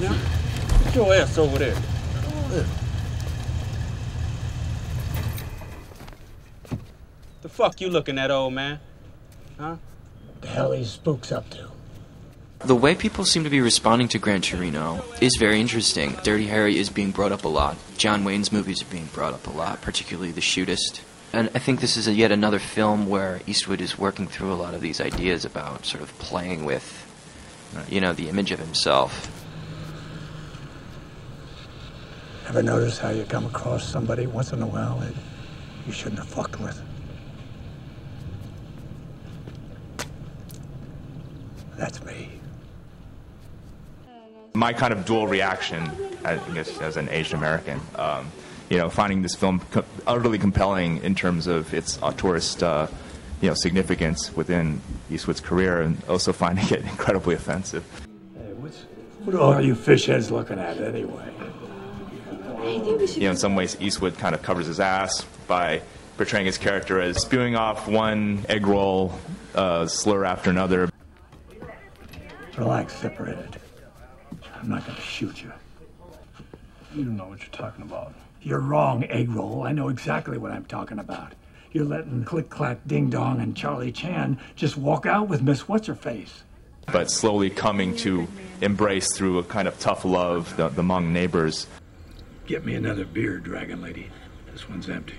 now. Get your ass over there. The fuck you looking at, old man? Huh? The hell these spooks up to? The way people seem to be responding to Gran Torino is very interesting. Dirty Harry is being brought up a lot. John Wayne's movies are being brought up a lot, particularly The Shootist. And I think this is yet another film where Eastwood is working through a lot of these ideas about sort of playing with, the image of himself. Ever notice how you come across somebody once in a while that you shouldn't have fucked with? That's me. My kind of dual reaction, I guess, as an Asian American, finding this film utterly compelling in terms of its auteurist, significance within Eastwood's career, and also finding it incredibly offensive. Hey, what are all you fish heads looking at anyway? In some ways, Eastwood kind of covers his ass by portraying his character as spewing off one egg roll slur after another. Relax, separated. I'm not going to shoot you. You don't know what you're talking about. You're wrong, egg roll. I know exactly what I'm talking about. You're letting Click Clack Ding Dong and Charlie Chan just walk out with Miss What's-Her-Face. But slowly coming to embrace through a kind of tough love the Hmong neighbors. Get me another beer, Dragon Lady. This one's empty.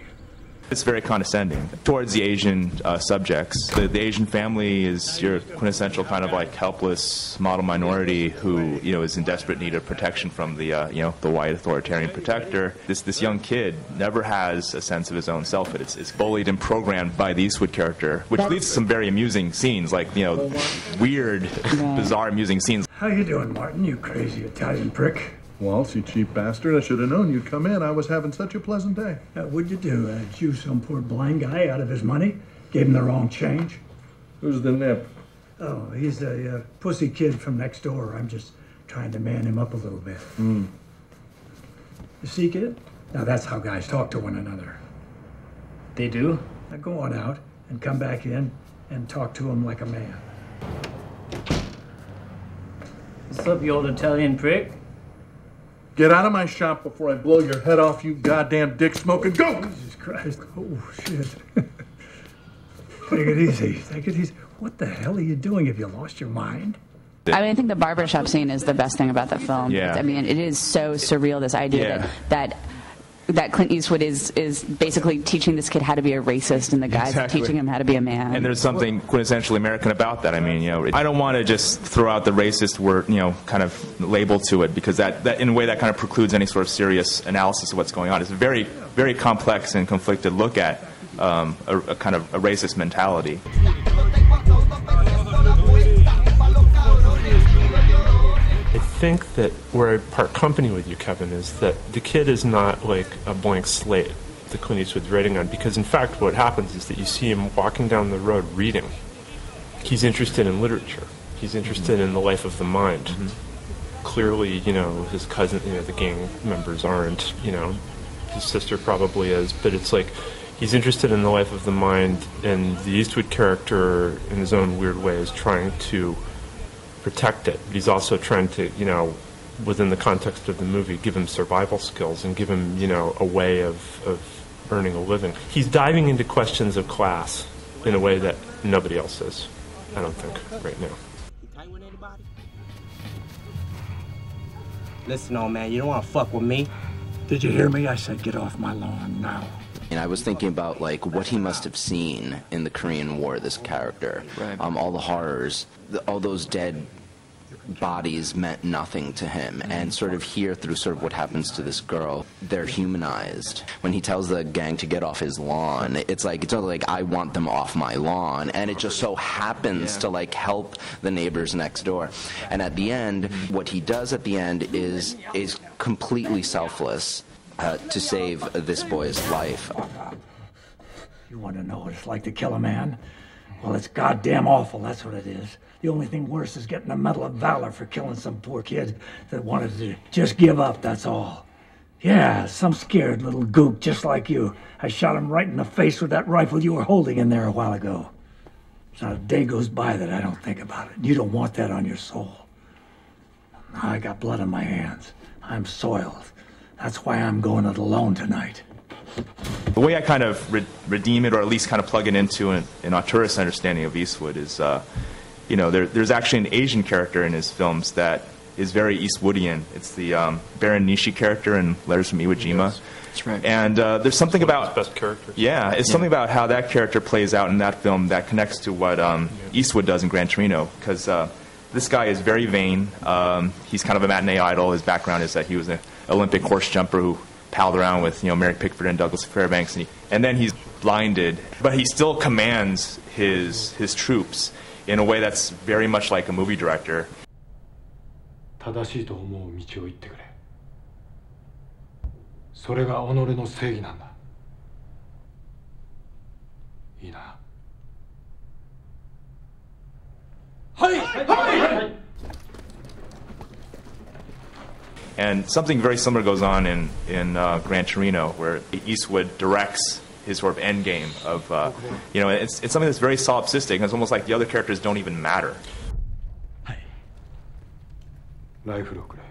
It's very condescending towards the Asian subjects. The Asian family is your quintessential kind of like helpless model minority who is in desperate need of protection from the the white authoritarian protector. This young kid never has a sense of his own selfhood. It's bullied and programmed by the Eastwood character, which leads to some very amusing scenes, like weird, bizarre, amusing scenes. How you doing, Martin? You crazy Italian prick. Waltz, you cheap bastard. I should have known you'd come in. I was having such a pleasant day. What'd you do? Chew some poor blind guy out of his money? Gave him the wrong change? Who's the nip? Oh, he's a pussy kid from next door. I'm just trying to man him up a little bit. You see, kid? Now that's how guys talk to one another. They do? Now go on out and come back in and talk to him like a man. What's up, you old Italian prick? Get out of my shop before I blow your head off, you goddamn dick-smoking goat! Jesus Christ. Oh, shit. Take it easy. Take it easy. What the hell are you doing? Have you lost your mind? I think the barbershop scene is the best thing about the film. Yeah. I mean, it is so surreal, this idea that Clint Eastwood is basically teaching this kid how to be a racist, and the guy's teaching him how to be a man. And there's something quintessentially American about that. I mean, I don't want to just throw out the racist word, kind of label to it, because that in a way that kind of precludes any sort of serious analysis of what's going on. It's a very, very complex and conflicted look at a kind of a racist mentality. I think that where I part company with you, Kevin, is that the kid is not like a blank slate that Clint Eastwood's writing on, because in fact what happens is that you see him walking down the road reading. He's interested in literature. He's interested in the life of the mind. Clearly, his cousin, the gang members aren't, his sister probably is, but it's like he's interested in the life of the mind, and the Eastwood character, in his own weird way, is trying to protect it. But he's also trying to, within the context of the movie, give him survival skills and give him, a way of earning a living. He's diving into questions of class in a way that nobody else is, I don't think, right now. Listen, old man, you don't want to fuck with me. Did you hear me? I said get off my lawn now. And I was thinking about what he must have seen in the Korean War, this character. Right. All the horrors, all those dead bodies meant nothing to him. And sort of here, through sort of what happens to this girl, they're humanized. When he tells the gang to get off his lawn, it's like I want them off my lawn. And it just so happens to help the neighbors next door. And at the end, what he does at the end is completely selfless. To save this boy's life. You want to know what it's like to kill a man? Well, it's goddamn awful, that's what it is. The only thing worse is getting a Medal of Valor for killing some poor kid that wanted to just give up, that's all. Yeah, some scared little gook just like you. I shot him right in the face with that rifle you were holding in there a while ago. Not a day goes by that I don't think about it. You don't want that on your soul. I got blood on my hands. I'm soiled. That's why I'm going it alone tonight. The way I kind of redeem it, or at least kind of plug it into an auteurist understanding of Eastwood is, there's actually an Asian character in his films that is very Eastwoodian. It's the Baron Nishi character in Letters from Iwo Jima. Yes, that's right. And there's something about his best character. Yeah, it's something about how that character plays out in that film that connects to what Eastwood does in Gran Torino, because this guy is very vain. He's kind of a matinee idol. His background is that he was an Olympic horse jumper who palled around with Mary Pickford and Douglas Fairbanks, and then he's blinded, but he still commands his troops in a way that's very much like a movie director. 正しいと思う道を行ってくれ。それが己の正義なんだ。いいな。はい。はい。 And something very similar goes on in Gran Torino, where Eastwood directs his sort of end game of, it's something that's very solipsistic, and it's almost like the other characters don't even matter. ライフルをくれ。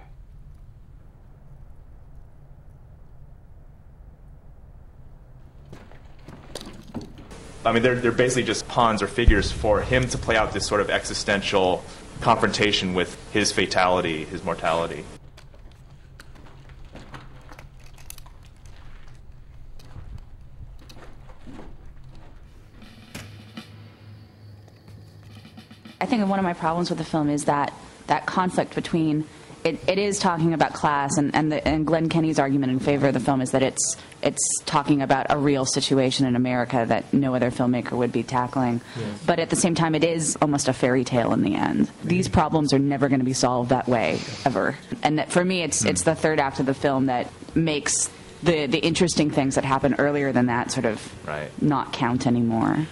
I mean, they're basically just pawns or figures for him to play out this sort of existential confrontation with his fatality, his mortality. I think one of my problems with the film is that conflict between it is talking about class, and Glenn Kenny's argument in favor of the film is that it's talking about a real situation in America that no other filmmaker would be tackling. Yes. But at the same time, it is almost a fairy tale in the end. These problems are never going to be solved that way, ever. And that, for me, it's the third act of the film that makes the interesting things that happen earlier than that sort of not count anymore.